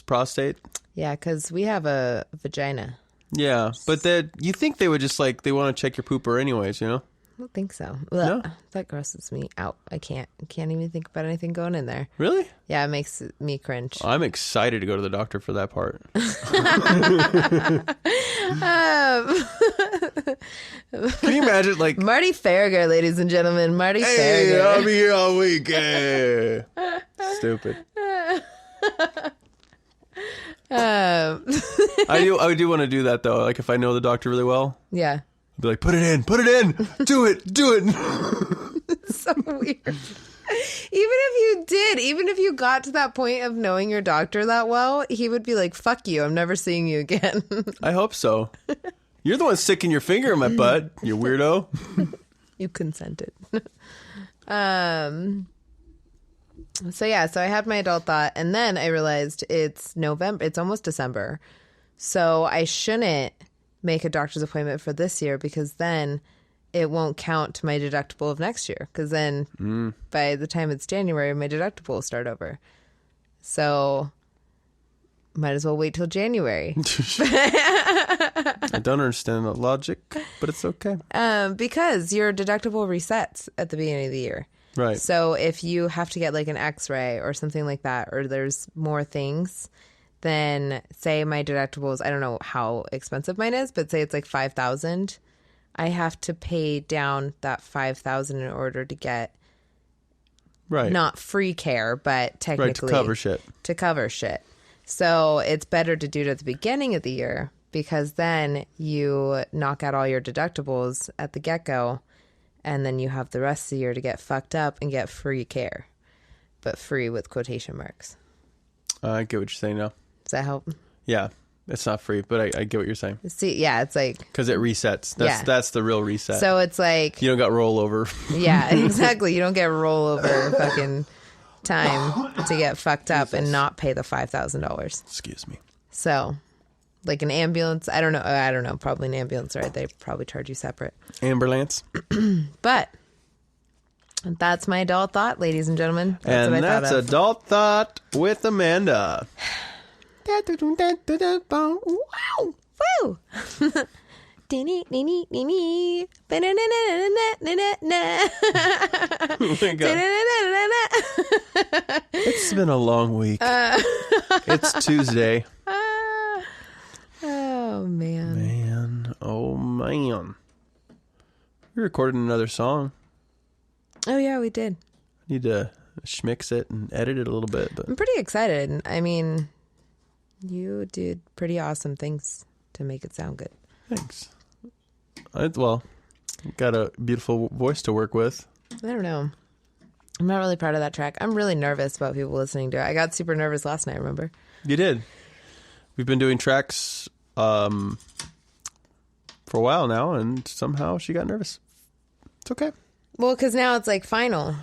prostate. Yeah, because we have a vagina. Yeah, but you think they would just they want to check your pooper anyways, you know? I don't think so. No? Ugh, that grosses me out. I can't even think about anything going in there. Really? Yeah, it makes me cringe. I'm excited to go to the doctor for that part. Can you imagine, Marty Farragut, ladies and gentlemen. Marty Farragut. I'll be here all week. Stupid. I do want to do that, though. Like, if I know the doctor really well. Yeah. I'd be like, put it in. Do it. It's so weird. Even if you got to that point of knowing your doctor that well, he would be like, fuck you, I'm never seeing you again. I hope so. You're the one sticking your finger in my butt, you weirdo. You consented. So I had my adult thought, and then I realized it's November. It's almost December. So I shouldn't make a doctor's appointment for this year, because then it won't count to my deductible of next year. Because then by the time it's January, my deductible will start over. So might as well wait till January. I don't understand the logic, but it's okay. Because your deductible resets at the beginning of the year. Right. So if you have to get an x-ray or something like that, or there's more things, then say my deductible is, I don't know how expensive mine is, but say it's $5,000. I have to pay down that $5,000 in order to get not free care, but technically to cover shit. So it's better to do it at the beginning of the year, because then you knock out all your deductibles at the get-go, and then you have the rest of the year to get fucked up and get free care, but free with quotation marks. I get what you're saying now. Does that help? Yeah. It's not free, but I get what you're saying. See, yeah, it's because it resets. That's the real reset. So it's you don't got rollover. Yeah, exactly. You don't get rollover fucking time to get fucked up and not pay the $5,000. Excuse me. So, an ambulance, I don't know, probably an ambulance, right? They probably charge you separate. Ambulance. But that's my adult thought, ladies and gentlemen. That's Adult Thought with Amanda. Wow. Woo. It's been a long week. It's Tuesday. Oh, man. Oh, man. We recorded another song. Oh, yeah, we did. Need to schmix it and edit it a little bit. But I'm pretty excited. I mean, you did pretty awesome things to make it sound good. Thanks. Got a beautiful voice to work with. I don't know. I'm not really proud of that track. I'm really nervous about people listening to it. I got super nervous last night, remember? You did. We've been doing tracks for a while now, and somehow she got nervous. It's okay. Well, because now it's final.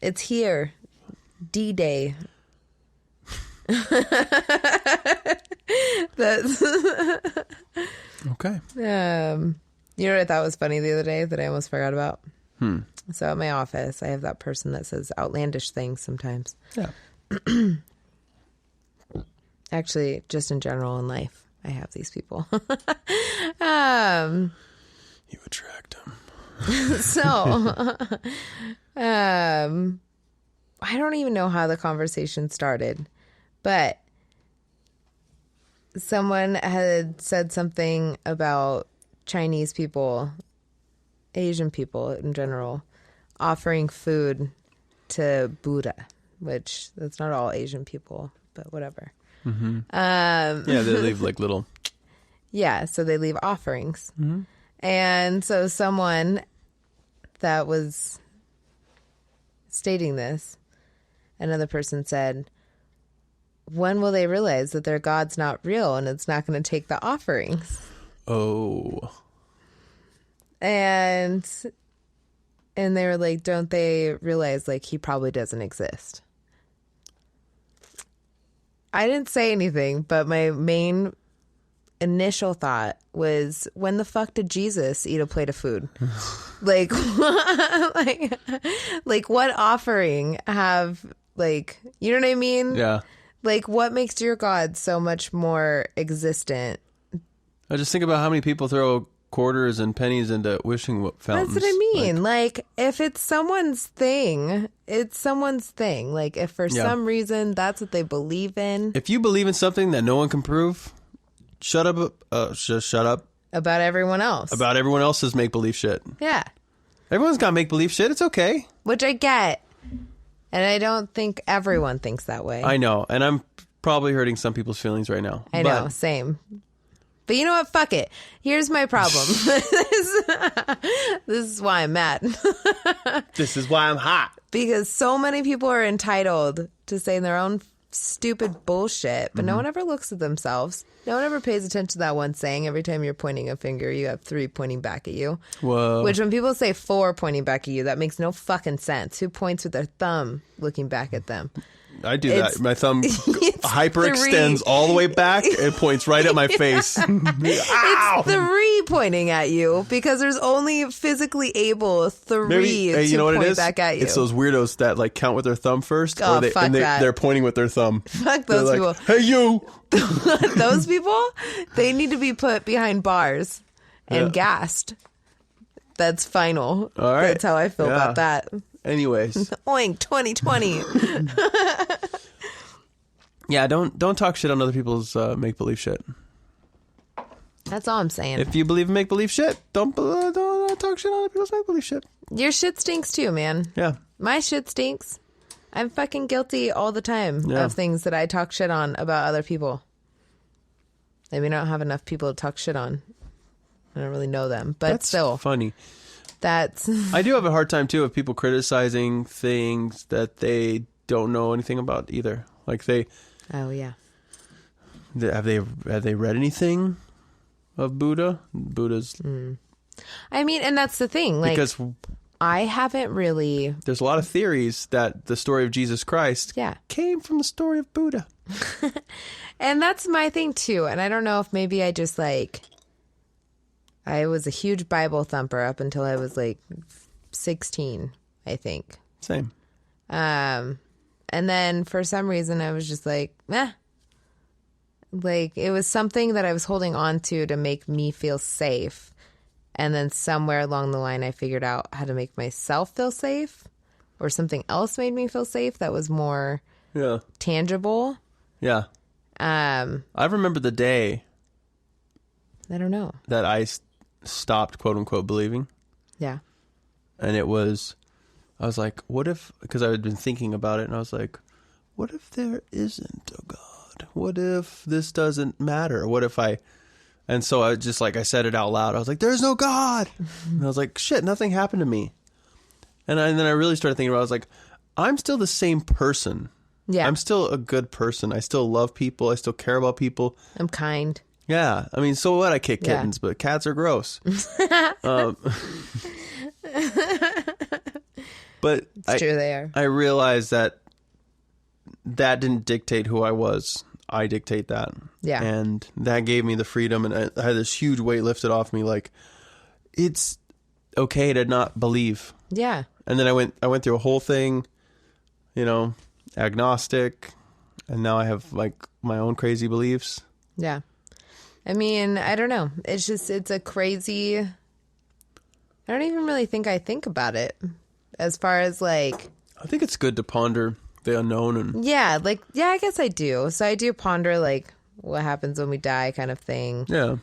It's here. D-Day. That's okay. You know what I thought was funny the other day that I almost forgot about? So at my office, I have that person that says outlandish things sometimes. Yeah. Actually, just in general in life, I have these people. You attract them. So, I don't even know how the conversation started, but someone had said something about Chinese people, Asian people in general, offering food to Buddha, which that's not all Asian people, but whatever. Mm-hmm. Yeah, they leave little. Yeah, so they leave offerings. Mm-hmm. And so someone that was stating this, another person said, when will they realize that their God's not real and it's not going to take the offerings? Oh. And they were like, don't they realize he probably doesn't exist? I didn't say anything, but my main initial thought was, when the fuck did Jesus eat a plate of food? What offering have, you know what I mean? Yeah. Like, what makes your God so much more existent? I just think about how many people throw quarters and pennies into wishing fountains. That's what I mean. Like, if it's someone's thing, it's someone's thing. Like, if for some reason that's what they believe in. If you believe in something that no one can prove, shut up. Just shut up. About everyone else. About everyone else's make-believe shit. Yeah. Everyone's got make-believe shit. It's okay. Which I get. And I don't think everyone thinks that way. I know. And I'm probably hurting some people's feelings right now. I know. Same. But you know what? Fuck it. Here's my problem. This is why I'm mad. This is why I'm hot. Because so many people are entitled to say their own stupid bullshit, but no one ever looks at themselves. No one ever pays attention to that one saying. Every time you're pointing a finger, you have 3 pointing back at you. Whoa. Which when people say 4 pointing back at you, that makes no fucking sense. Who points with their thumb looking back at them? I do that. My thumb hyperextends all the way back and points right at my face. Ow! It's 3 pointing at you because there's only physically able 3 to point back at you. It's those weirdos that like count with their thumb first. Oh, fuck that. They're pointing with their thumb. Fuck those people. Hey, you! Those people, they need to be put behind bars and gassed. That's final. All right. That's how I feel about that. Anyways. Oink, 2020. Yeah, don't talk shit on other people's make-believe shit. That's all I'm saying. If you believe in make-believe shit, don't talk shit on other people's make-believe shit. Your shit stinks too, man. Yeah. My shit stinks. I'm fucking guilty all the time of things that I talk shit on about other people. I mean, I don't have enough people to talk shit on. I don't really know them, but That's still. funny. That's... I do have a hard time, too, of people criticizing things that they don't know anything about either. Like they... Oh, yeah. Have they read anything of Buddha? Buddha's... I mean, and that's the thing. Like, because I haven't really... There's a lot of theories that the story of Jesus Christ came from the story of Buddha. And that's my thing, too. And I don't know if maybe I just, like... I was a huge Bible thumper up until I was, like, 16, I think. Same. And then for some reason I was just like, meh. Like, it was something that I was holding on to make me feel safe. And then somewhere along the line I figured out how to make myself feel safe. Or something else made me feel safe that was more tangible. Yeah. I remember the day... I don't know. That I stopped, quote unquote, believing. Yeah. And I was like, what if, because I had been thinking about it, and I was like, what if there isn't a God? What if this doesn't matter? What if and so I just like, I said it out loud. I was like, there's no God. And I was like, shit, nothing happened to me. And then I really started thinking about it. I was like, I'm still the same person. Yeah. I'm still a good person. I still love people. I still care about people. I'm kind. Yeah, I mean, so what? I kick kittens, but cats are gross. But it's true, they are. I realized that didn't dictate who I was. I dictate that. Yeah. And that gave me the freedom, and I had this huge weight lifted off me. Like, it's okay to not believe. Yeah. And then I went through a whole thing, agnostic, and now I have like my own crazy beliefs. Yeah. I mean, I don't know. It's a crazy... I don't even really think I think about it as far as like... I think it's good to ponder the unknown. And yeah, I guess I do. So I do ponder like what happens when we die kind of thing. Yeah.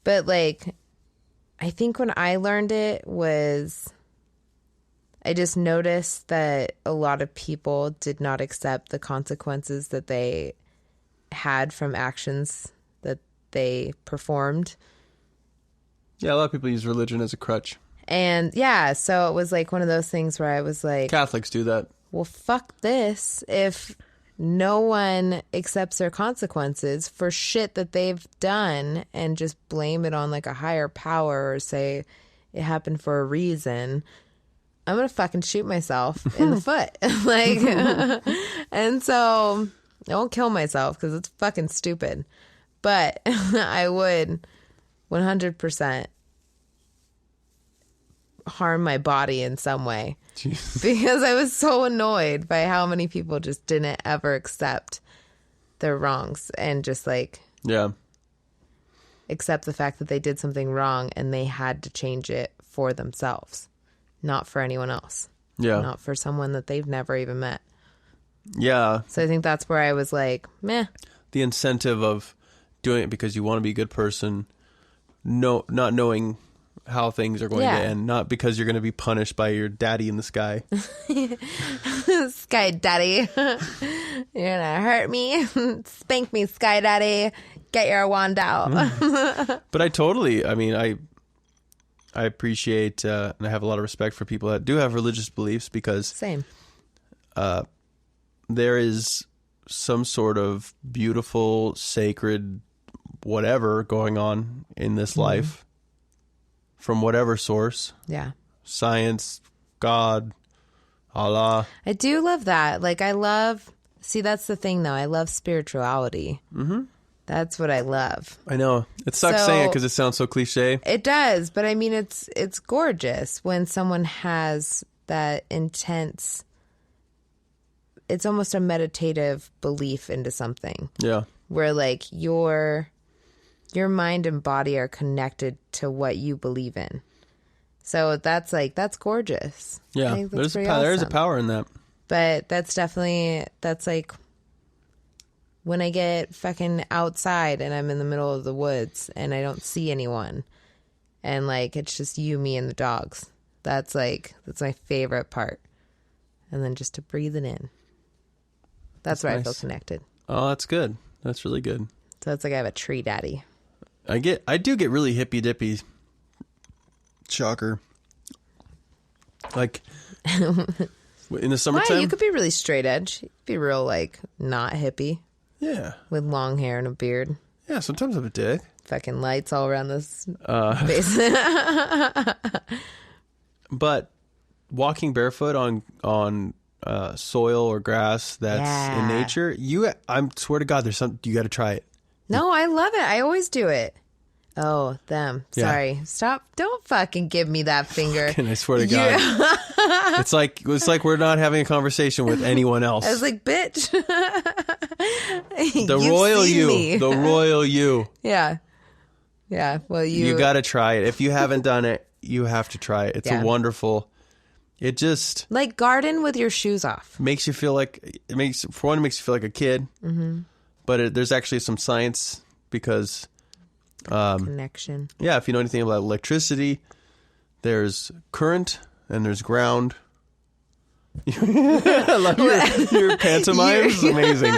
But like, I think when I learned it was... I just noticed that a lot of people did not accept the consequences that they... had from actions that they performed. Yeah, a lot of people use religion as a crutch. And yeah, so it was like one of those things where I was like... Catholics do that. Well, fuck this. If no one accepts their consequences for shit that they've done and just blame it on like a higher power or say it happened for a reason... I'm gonna fucking shoot myself in the foot. Like, and so... I won't kill myself because it's fucking stupid. But I would 100% harm my body in some way. Jeez. because I was so annoyed by how many people just didn't ever accept their wrongs and just like Yeah. accept the fact that they did something wrong and they had to change it for themselves, not for anyone else. Yeah. Not for someone that they've never even met. Yeah. So I think that's where I was like, meh. The incentive of doing it because you want to be a good person, not knowing how things are going to end, not because you're going to be punished by your daddy in the sky. Sky Daddy. You're going to hurt me. Spank me, Sky Daddy. Get your wand out. But I appreciate and I have a lot of respect for people that do have religious beliefs because Same. There is some sort of beautiful, sacred whatever going on in this life from whatever source. Yeah. Science, God, Allah. I do love that. Like, see, that's the thing, though. I love spirituality. Mm-hmm. That's what I love. I know. It sucks saying it because it sounds so cliche. It does. But I mean, it's gorgeous when someone has that intense, it's almost a meditative belief into something. Yeah. Where like your mind and body are connected to what you believe in. So that's gorgeous. Yeah. I think that's There's a power in that. But that's like when I get fucking outside and I'm in the middle of the woods and I don't see anyone and like it's just you, me, and the dogs. That's my favorite part. And then just to breathe it in. That's where nice. I feel connected. Oh, that's good. That's really good. So it's like I have a tree daddy. I do get really hippy dippy. Shocker. Like in the summertime. Why? You could be really straight edge. You could be real like not hippie. Yeah. With long hair and a beard. Yeah, sometimes I'm a dick. Fucking lights all around this base. But walking barefoot on soil or grass that's in nature, I swear to God, there's something you got to try it. No, I love it. I always do it. Oh, them. Sorry. Yeah. Stop. Don't fucking give me that finger. I swear to God. It's like we're not having a conversation with anyone else. I was like, bitch. The royal you. The royal you. Yeah. Yeah. Well, you got to try it. If you haven't done it, you have to try it. It's a wonderful. It just like garden with your shoes off. Makes you feel like it makes you feel like a kid. Mm-hmm. But there's actually some science because connection. Yeah, if you know anything about electricity, there's current and there's ground. I love your pantomime. It's amazing.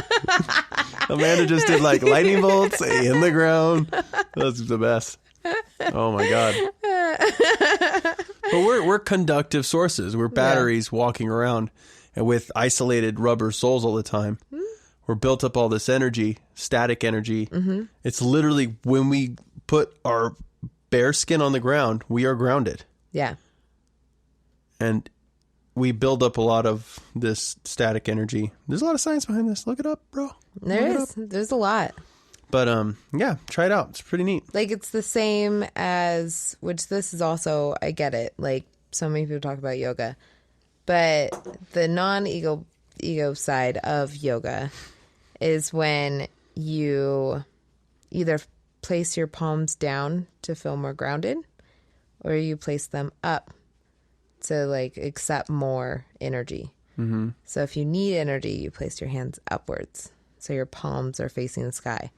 Amanda just did like lightning bolts in the ground. That's the best. Oh my God. But we're conductive sources. We're batteries walking around and with isolated rubber soles all the time. Mm-hmm. We're built up all this energy, static energy. Mm-hmm. It's literally when we put our bare skin on the ground, we are grounded. Yeah. And we build up a lot of this static energy. There's a lot of science behind this. Look it up, bro. There's a lot. But yeah, try it out. It's pretty neat. Like it's the same as, which this is also, I get it. Like so many people talk about yoga, but the non-ego side of yoga is when you either place your palms down to feel more grounded or you place them up to like accept more energy. Mm-hmm. So if you need energy, you place your hands upwards. So your palms are facing the sky.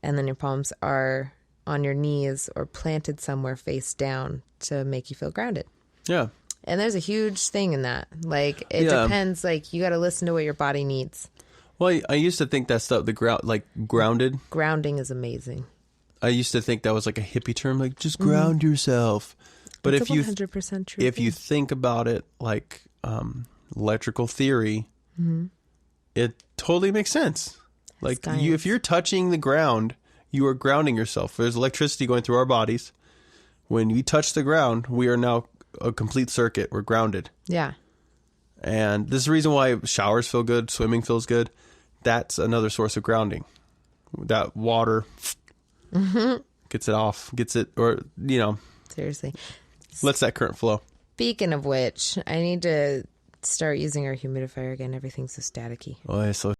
And then your palms are on your knees or planted somewhere face down to make you feel grounded. Yeah. And there's a huge thing in that. Like, it depends. Like, you got to listen to what your body needs. Well, I used to think that stuff, grounded. Grounding is amazing. I used to think that was like a hippie term, like just ground yourself. But it's 100% true. If you think about it like electrical theory, it totally makes sense. Like if you're touching the ground, you are grounding yourself. There's electricity going through our bodies. When we touch the ground, we are now a complete circuit. We're grounded. Yeah. And this is the reason why showers feel good, swimming feels good. That's another source of grounding. That water gets it off, or, Seriously. Lets that current flow. Speaking of which, I need to start using our humidifier again. Everything's so staticky. Oh, it's so